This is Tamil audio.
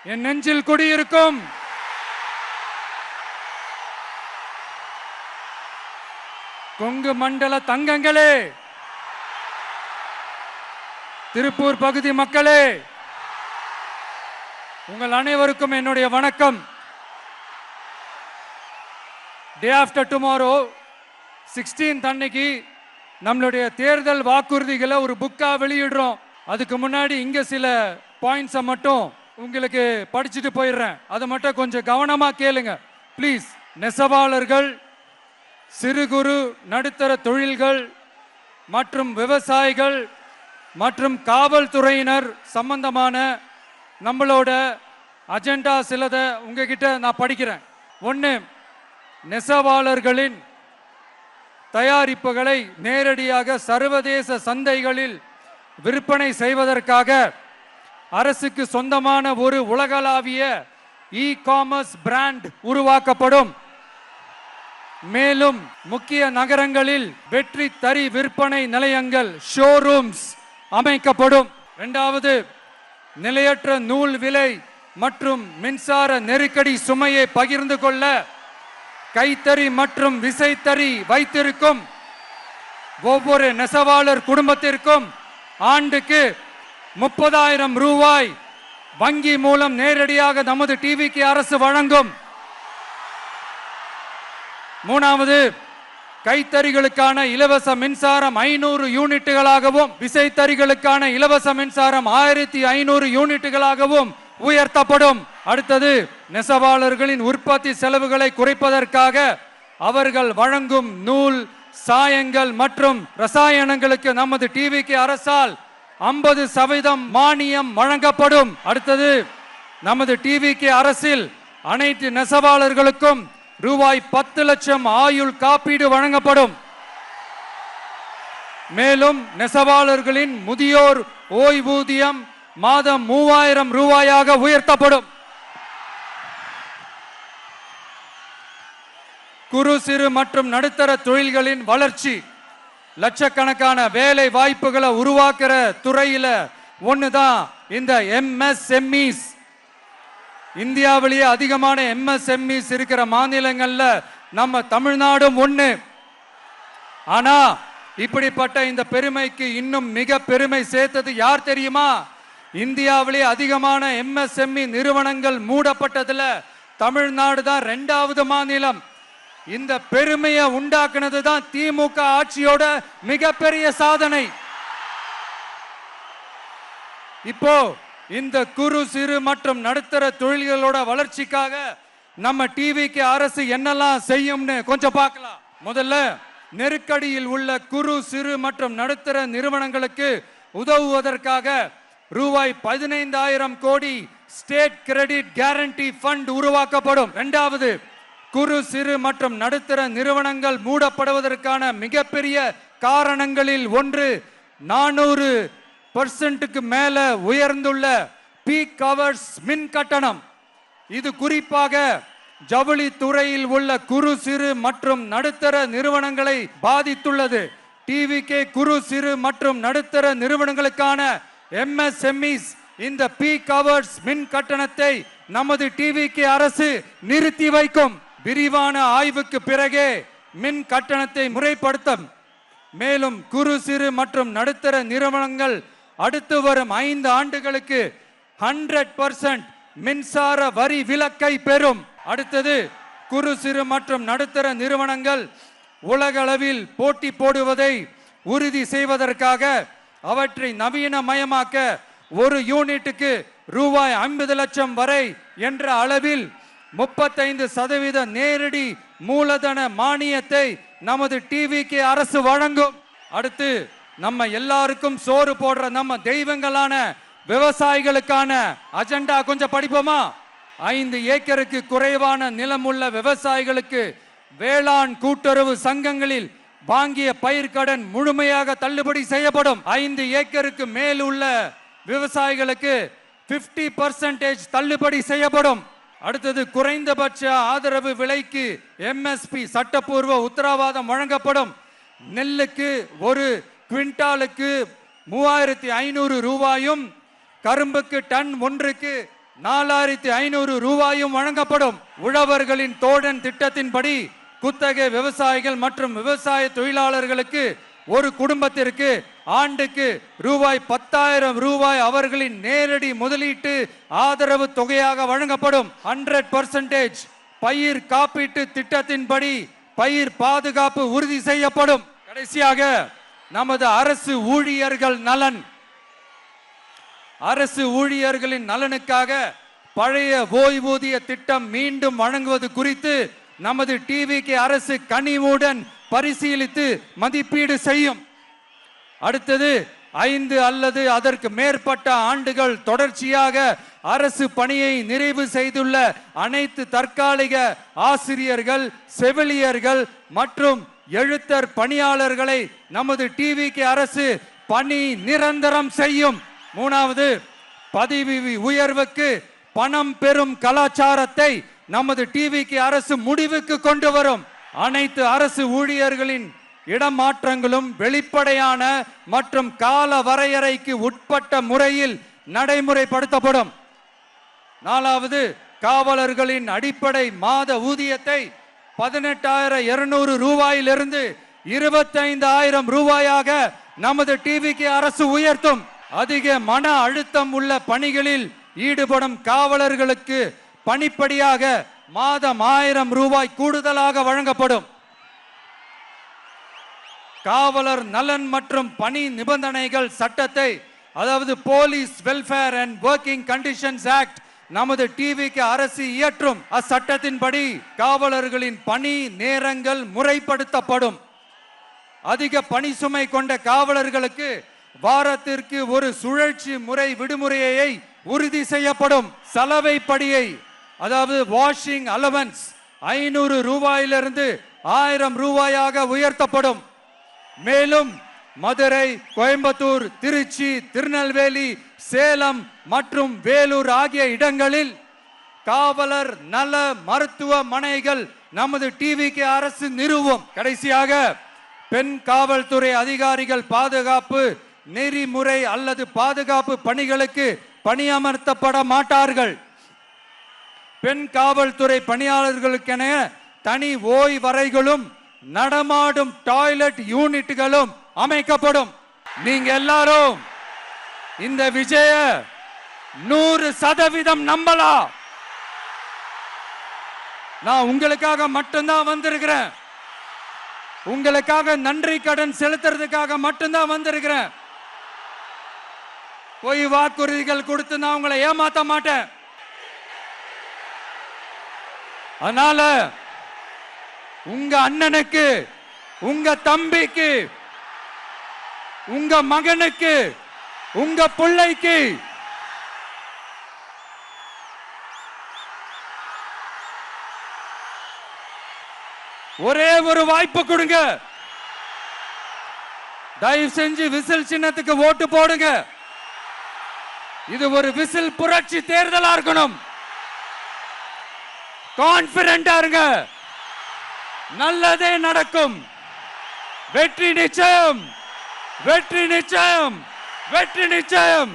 என் நெஞ்சில் குடியிருக்கும் கொங்கு மண்டல தங்கங்களே, திருப்பூர் பகுதி மக்களே, உங்கள் அனைவருக்கும் என்னுடைய வணக்கம். டே ஆஃப்டர் டுமாரோ 16th அன்னைக்கு நம்மளுடைய தேர்தல் வாக்குறுதிகளை ஒரு புக்கா வெளியிடுறோம். அதுக்கு முன்னாடி இங்க சில பாயிண்ட்ஸை மட்டும் உங்களுக்கு படிச்சுட்டு போயிடுறேன். அதை மட்டும் கொஞ்சம் கவனமா கேளுங்க ப்ளீஸ். நெசவாளர்கள், சிறு குறு நடுத்தர தொழில்கள் மற்றும் விவசாயிகள் மற்றும் காவல்துறையினர் சம்பந்தமான நம்மளோட அஜெண்டா சிலதை உங்ககிட்ட நான் படிக்கிறேன். ஒன்று, நெசவாளர்களின் தயாரிப்புகளை நேரடியாக சர்வதேச சந்தைகளில் விற்பனை செய்வதற்காக அரசுக்கு சொந்தமான ஒரு உலகளாவிய இ-காமர்ஸ் பிராண்ட் உருவாக்கப்படும். மேலும் முக்கிய நகரங்களில் வெற்றி தறி விற்பனை நிலையங்கள் ஷோரூம்ஸ் அமைக்கப்படும். இரண்டாவது, நிலையற்ற நூல் விலை மற்றும் மின்சார நெருக்கடி சுமையை பகிர்ந்து கொள்ள கைத்தறி மற்றும் விசைத்தறி வைத்திருக்கும் ஒவ்வொரு நெசவாளர் குடும்பத்திற்கும் ஆண்டுக்கு 30,000 ரூபாய் வங்கி மூலம் நேரடியாக நமது டிவிக்கு அரசு வழங்கும். மூணாவது, கைத்தறிகளுக்கான இலவச மின்சாரம் 500 யூனிட்டுகளாகவும் விசைத்தறிகளுக்கான இலவச மின்சாரம் 1500 யூனிட்டுகளாகவும் உயர்த்தப்படும். அடுத்தது, நெசவாளர்களின் உற்பத்தி செலவுகளை குறைப்பதற்காக அவர்கள் வழங்கும் நூல், சாயங்கள் மற்றும் ரசாயனங்களுக்கு நமது டிவிக்கு அரசால் 50% மானியம் வழங்கப்படும். அடுத்தது, நமது டிவிக்கு அரசில் அனைத்து நெசவாளர்களுக்கும் ரூபாய் 10 லட்சம் ஆயுள் காப்பீடு வழங்கப்படும். மேலும் நெசவாளர்களின் முதியோர் ஓய்வூதியம் மாதம் 3000 ரூபாயாக உயர்த்தப்படும். குறு சிறு மற்றும் நடுத்தர தொழில்களின் வளர்ச்சி, லட்சக்கணக்கான வேலை வாய்ப்புகளை உருவாக்குற துறையில ஒண்ணுதான் இந்த MSMEs. இந்தியாவிலேயே அதிகமான MSMEs இருக்கிற மாநிலங்கள்ல நம்ம தமிழ்நாடும் ஒண்ணு. ஆனா இப்படிப்பட்ட இந்த பெருமைக்கு இன்னும் மிக பெருமை சேர்த்தது யார் தெரியுமா? இந்தியாவிலே அதிகமான MSME நிறுவனங்கள் மூடப்பட்டதுல தமிழ்நாடு தான் 2வது மாநிலம். இந்த பெருமையை உண்டாக்குனது தான் திமுக ஆட்சியோட மிகப்பெரிய சாதனை. இப்போ இந்த குறு சிறு மற்றும் நடுத்தர தொழில்களோட வளர்ச்சிக்காக நம்ம டிவிக்கு அரசு என்னெல்லாம் செய்யும்னு கொஞ்சம் பார்க்கலாம். முதல்ல, நெருக்கடியில் உள்ள குறு சிறு மற்றும் நடுத்தர நிறுவனங்களுக்கு உதவுவதற்காக ரூபாய் 15,000 கோடி ஸ்டேட் கிரெடிட் கேரண்டி ஃபண்ட் உருவாக்கப்படும். இரண்டாவது, குறு சிறு மற்றும் நடுத்தர நிறுவனங்கள் மூடப்படுவதற்கான மிகப்பெரிய காரணங்களில் ஒன்று 400% மேல உயர்ந்துள்ள பீக் ஹவர்ஸ் மின் கட்டணம். இது குறிப்பாக ஜவுளி துறையில் உள்ள குறு சிறு மற்றும் நடுத்தர நிறுவனங்களை பாதித்துள்ளது. டிவிகே குறு சிறு மற்றும் நடுத்தர நிறுவனங்களுக்கான MSMEs இந்த பீக் ஹவர்ஸ் மின் கட்டணத்தை நமது டிவிகே அரசு நிறுத்தி வைக்கும். விரிவான ஆய்வுக்கு பிறகே மின் கட்டணத்தை முறைப்படுத்தும். மேலும் குறு சிறு மற்றும் நடுத்தர நிறுவனங்கள் அடுத்து வரும் 5 ஆண்டுகளுக்கு 100% மின்சார வரி விலக்கை பெறும். அடுத்தது, குறு சிறு மற்றும் நடுத்தர நிறுவனங்கள் உலகளவில் போட்டி போடுவதை உறுதி செய்வதற்காக அவற்றை நவீனமயமாக்க ஒரு யூனிட்டுக்கு ரூபாய் 50 லட்சம் வரை என்ற அளவில் 35% நேரடி மூலதன மானியத்தை நமது டிவிக்கு அரசு வழங்கும். அடுத்து, நம்ம எல்லாருக்கும் சோறு போடுற நம்ம தெய்வங்களான விவசாயிகளுக்கான அஜெண்டா கொஞ்சம் படிப்போமா? 5 ஏக்கருக்கு குறைவான நிலம் உள்ள விவசாயிகளுக்கு வேளாண் கூட்டுறவு சங்கங்களில் வாங்கிய பயிர்க்கடன் முழுமையாக தள்ளுபடி செய்யப்படும். 5 ஏக்கருக்கு மேல் உள்ள விவசாயிகளுக்கு 50% தள்ளுபடி செய்யப்படும். அடுத்தது, குறைந்தபட்ச ஆதரவு விலைக்கு MSP சட்டப்பூர்வ உத்தரவாதம் வழங்கப்படும். நெல்லுக்கு ஒரு குவிண்டாலுக்கு 3500 ரூபாயும், கரும்புக்கு டன் ஒன்றுக்கு 4500 ரூபாயும் வழங்கப்படும். உழவர்களின் தோழன் திட்டத்தின்படி குத்தகை விவசாயிகள் மற்றும் விவசாய தொழிலாளர்களுக்கு ஒரு குடும்பத்திற்கு ஆண்டுக்கு ரூபாய் 10,000 அவர்களின் நேரடி முதலீட்டு ஆதரவு தொகையாக வழங்கப்படும். 100% பயிர் காப்பீட்டு திட்டத்தின்படி பயிர் பாதுகாப்பு உறுதி செய்யப்படும். கடைசியாக நமது அரசு ஊழியர்கள் நலன். அரசு ஊழியர்களின் நலனுக்காக பழைய ஓய்வூதிய திட்டம் மீண்டும் வழங்குவது குறித்து நமது டிவிகே அரசு கனிவுடன் பரிசீலித்து மதிப்பீடு செய்யும். அடுத்தது 5 அல்லது அதற்கு மேற்பட்ட ஆண்டுகள் தொடர்ச்சியாக அரசு பணியை நிறைவு செய்துள்ள அனைத்து தற்காலிக ஆசிரியர்கள், செவிலியர்கள் மற்றும் எழுத்தர் பணியாளர்களை நமது டிவிகே அரசு பணி நிரந்தரம் செய்யும். 3வது, பதவி உயர்வுக்கு பணம் பெறும் கலாச்சாரத்தை நமது டிவிகே அரசு முடிவுக்கு கொண்டு வரும். அனைத்து அரசு ஊழியர்களின் இடமாற்றங்களும் வெளிப்படையான மற்றும் கால வரையறைக்கு உட்பட்ட முறையில் நடைமுறைப்படுத்தப்படும். 4வது, காவலர்களின் அடிப்படை மாத ஊதியத்தை 18,200 ரூபாயிலிருந்து 25,000 ரூபாயாக நமது டிவிகே அரசு உயர்த்தும். அதிக மன அழுத்தம் உள்ள பணிகளில் ஈடுபடும் காவலர்களுக்கு பணிப்படியாக மாதம் 1000 ரூபாய் கூடுதலாக வழங்கப்படும். காவலர் நலன் மற்றும் பணி நிபந்தனைகள் சட்டத்தை, அதாவது police welfare and working conditions act, நமது டிவிகே அரசு இயற்றும். அச்சட்டத்தின்படி காவலர்களின் பணி நேரங்கள் முறைப்படுத்தப்படும். அதிக பணி சுமை கொண்ட காவலர்களுக்கு வாரத்திற்கு ஒரு சுழற்சி முறை விடுமுறையை உறுதி செய்யப்படும். சலவைப்படியை, அதாவது வாஷிங் அலவன்ஸ் 500 ரூபாயிலிருந்து 1000 ரூபாயாக உயர்த்தப்படும். மேலும் மதுரை, கோயம்புத்தூர், திருச்சி, திருநெல்வேலி, சேலம் மற்றும் வேலூர் ஆகிய இடங்களில் காவலர் நல மருத்துவமனைகள் நமது டிவிகே அரசு நிறுவும். கடைசியாக பெண் காவல்துறை அதிகாரிகள் பாதுகாப்பு நெறிமுறை அல்லது பாதுகாப்பு பணிகளுக்கு பணியமர்த்தப்பட மாட்டார்கள். பெண் காவல்துறை பணியாளர்களுக்கென தனி ஓய்வறைகளும் நடமாடும் டாய்லெட் யூனிட்டுகளும் அமைக்கப்படும். நீங்க எல்லாரும் இந்த விஜய 100% நம்பலாம். நான் உங்களுக்காக மட்டும்தான் வந்திருக்கிறேன். உங்களுக்காக நன்றி கடன் செலுத்துறதுக்காக மட்டும்தான் வந்திருக்கிறேன். போய் வாக்குறுதிகள் கொடுத்து நான் உங்களை ஏமாத்த மாட்டேன். அதனால உங்க அண்ணனுக்கு, உங்க தம்பிக்கு, உங்க மகனுக்கு, உங்க பிள்ளைக்கு ஒரே ஒரு வாய்ப்பு கொடுங்க. தயவு செஞ்சு விசில் சின்னத்துக்கு ஓட்டு போடுங்க. இது ஒரு விசில் புரட்சி தேர்தலா இருக்கணும். கான்பிடென்டா இருங்க. நல்லதே நடக்கும். வெற்றி நிச்சயம், வெற்றி நிச்சயம், வெற்றி நிச்சயம்.